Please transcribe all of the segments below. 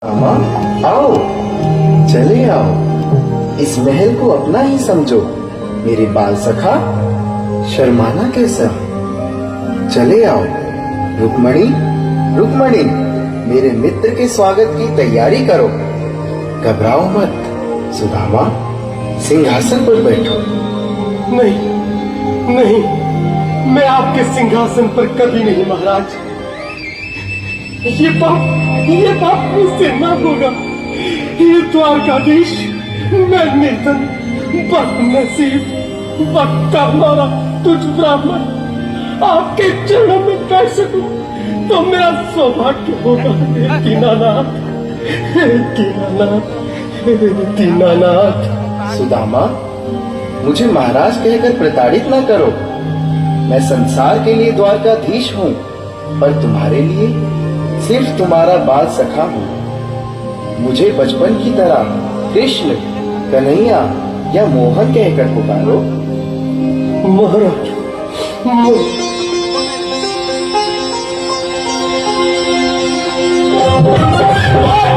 मामा, आओ, चले आओ, इस महल को अपना ही समझो। मेरे बाल सखा, शर्माना कैसा? चले आओ। रुक्मणी, रुक्मणी, मेरे मित्र के स्वागत की तैयारी करो। घबराओ मत। सुदामा, सिंहासन पर बैठो। नहीं, नहीं, मैं आपके सिंहासन पर कभी नहीं महाराज। ये पाप मुझसे न होगा। ये द्वारकाधीश, मैं निर्धन, बदनसीब, वक्ता मारा तुझ ब्राह्मण आपके चरणों में बैठ सकूं तो मेरा सौभाग्य होगा। हे दीनानाथ, हे दीनानाथ, हे दीनानाथ। सुदामा, मुझे महाराज कहकर प्रताड़ित न करो। मैं संसार के लिए द्वारकाधीश हूँ, पर तुम्हारे लिए सिर्फ तुम्हारा बाल सखा हूँ। मुझे बचपन की तरह कृष्ण, कन्हैया या मोहन कहकर पुकारो। महाराज,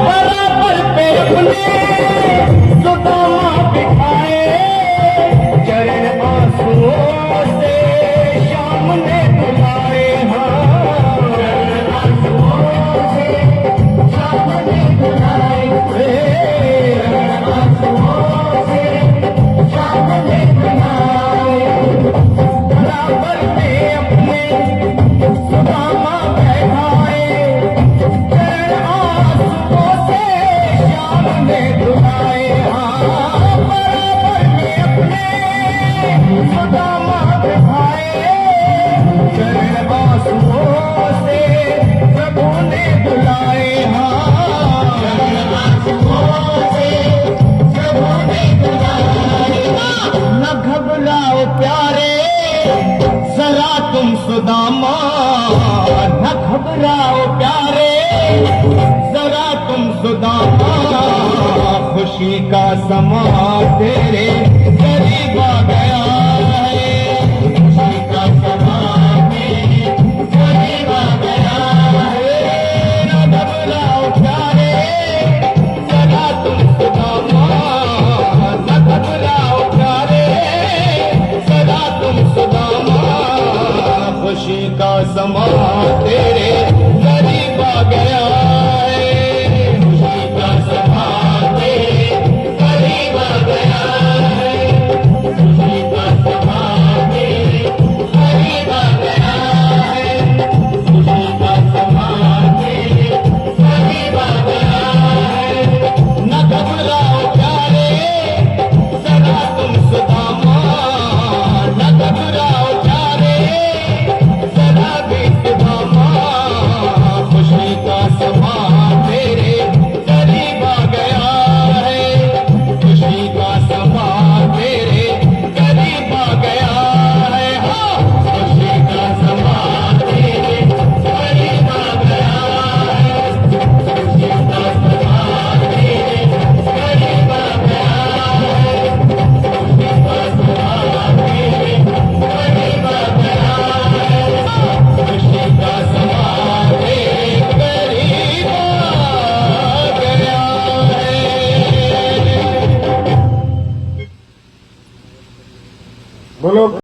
बराबर पे सुदामा बिठाए, चरण आंसुओं से श्याम ने बुलाए। चरण आंसुओं से श्याम ने बुलाए। चरण आंसुओं से श्याम ने बुलाए। बराबर पे अपने सुदामा बैठाए, चरण आंसुओं से श्याम ने बुलाए। बराबर पे अपने सुदामा बैठाए, चरण आंसुओं से प्रभु ने बुलाए। चरण आंसुओं से प्रभु ने बुलाए। न घबराओ प्यारे, जरा तुम सुदामा, न घबराओ प्यारे, जरा तुम सुदामा। खुशी का समा तेरे करीब आ गया है। खुशी का समा तेरे करीब आ गया है। न घबराओ प्यारे, जरा तुम सुदामा, न घबराओ प्यारे, जरा तुम सुदामा। खुशी का समा